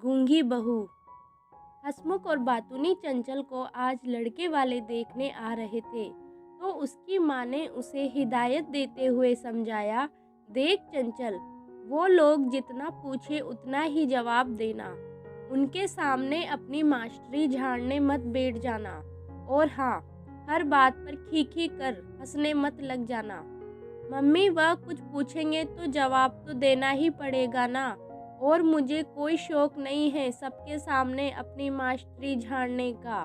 गूंगी बहू। हंसमुख और बातूनी चंचल को आज लड़के वाले देखने आ रहे थे, तो उसकी माँ ने उसे हिदायत देते हुए समझाया, देख चंचल, वो लोग जितना पूछे उतना ही जवाब देना। उनके सामने अपनी मास्टरी झाड़ने मत बैठ जाना, और हाँ, हर बात पर खी कर हंसने मत लग जाना। मम्मी वह कुछ पूछेंगे तो जवाब तो देना ही पड़ेगा ना, और मुझे कोई शौक नहीं है सबके सामने अपनी मास्टरी झाड़ने का।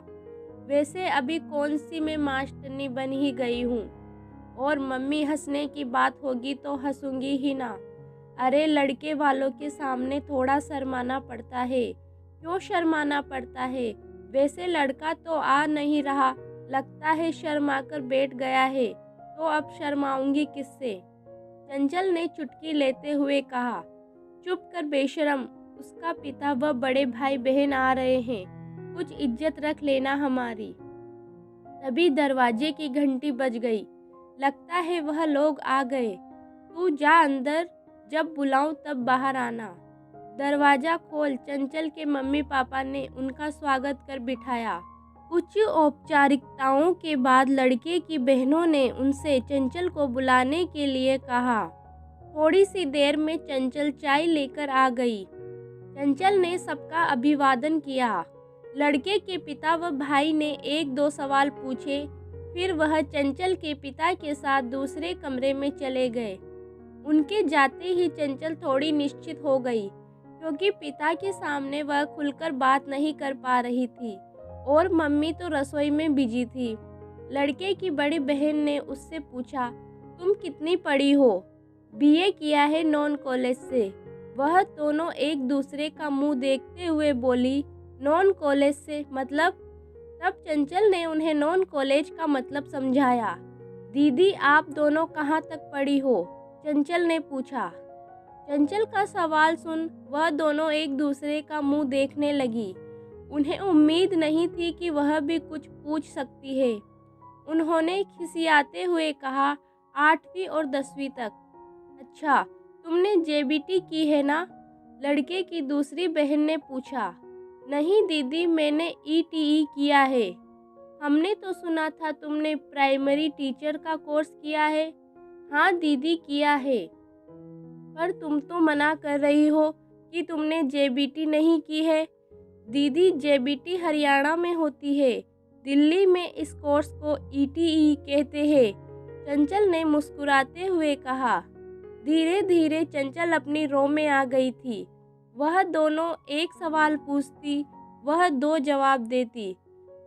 वैसे अभी कौन सी मैं मास्टरनी बन ही गई हूँ, और मम्मी हंसने की बात होगी तो हंसूंगी ही ना। अरे लड़के वालों के सामने थोड़ा शर्माना पड़ता है। क्यों शर्माना पड़ता है? वैसे लड़का तो आ नहीं रहा, लगता है शर्मा कर बैठ गया है, तो अब शर्माऊंगी किससे? चंचल ने चुटकी लेते हुए कहा। चुप कर बेशरम, उसका पिता व बड़े भाई बहन आ रहे हैं, कुछ इज्जत रख लेना हमारी। तभी दरवाजे की घंटी बज गई। लगता है वह लोग आ गए। तू जा अंदर, जब बुलाऊं तब बाहर आना। दरवाजा खोल, चंचल के मम्मी पापा ने उनका स्वागत कर बिठाया। कुछ औपचारिकताओं के बाद लड़के की बहनों ने उनसे चंचल को बुलाने के लिए कहा। थोड़ी सी देर में चंचल चाय लेकर आ गई। चंचल ने सबका अभिवादन किया। लड़के के पिता व भाई ने एक दो सवाल पूछे, फिर वह चंचल के पिता के साथ दूसरे कमरे में चले गए। उनके जाते ही चंचल थोड़ी निश्चित हो गई, क्योंकि पिता के सामने वह खुलकर बात नहीं कर पा रही थी, और मम्मी तो रसोई में बिजी थी। लड़के की बड़ी बहन ने उससे पूछा, तुम कितनी पढ़ी हो? बीए किया है नॉन कॉलेज से। वह दोनों एक दूसरे का मुंह देखते हुए बोली, नॉन कॉलेज से मतलब? तब चंचल ने उन्हें नॉन कॉलेज का मतलब समझाया। दीदी आप दोनों कहाँ तक पढ़ी हो? चंचल ने पूछा। चंचल का सवाल सुन वह दोनों एक दूसरे का मुंह देखने लगी। उन्हें उम्मीद नहीं थी कि वह भी कुछ पूछ सकती है। उन्होंने खिसियाते हुए कहा, 8वीं और 10वीं तक। अच्छा, तुमने जेबीटी की है ना? लड़के की दूसरी बहन ने पूछा। नहीं दीदी, मैंने ईटीई किया है। हमने तो सुना था तुमने प्राइमरी टीचर का कोर्स किया है। हाँ दीदी किया है, पर तुम तो मना कर रही हो कि तुमने जेबीटी नहीं की है। दीदी जेबीटी हरियाणा में होती है, दिल्ली में इस कोर्स को ईटीई कहते हैं। चंचल ने मुस्कुराते हुए कहा। धीरे धीरे चंचल अपनी रो में आ गई थी। वह दोनों एक सवाल पूछती, वह दो जवाब देती।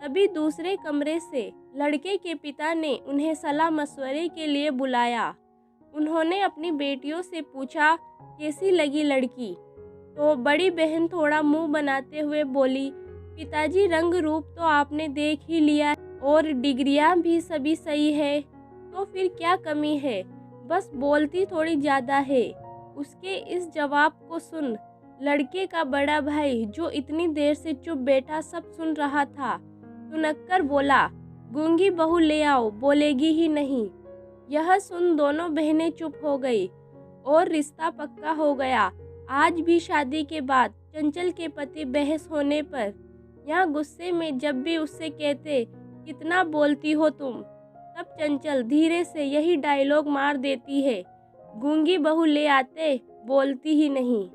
तभी दूसरे कमरे से लड़के के पिता ने उन्हें सलाह मशवरे के लिए बुलाया। उन्होंने अपनी बेटियों से पूछा, कैसी लगी लड़की? तो बड़ी बहन थोड़ा मुंह बनाते हुए बोली, पिताजी रंग रूप तो आपने देख ही लिया, और डिग्रियां भी सभी सही है, तो फिर क्या कमी है? बस बोलती थोड़ी ज़्यादा है। उसके इस जवाब को सुन लड़के का बड़ा भाई, जो इतनी देर से चुप बैठा सब सुन रहा था, सुनकर बोला, गूंगी बहू ले आओ, बोलेगी ही नहीं। यह सुन दोनों बहनें चुप हो गई, और रिश्ता पक्का हो गया। आज भी शादी के बाद चंचल के पति बहस होने पर या गुस्से में जब भी उससे कहते, कितना बोलती हो तुम, तब चंचल धीरे से यही डायलॉग मार देती है, गूंगी बहू ले आते, बोलती ही नहीं।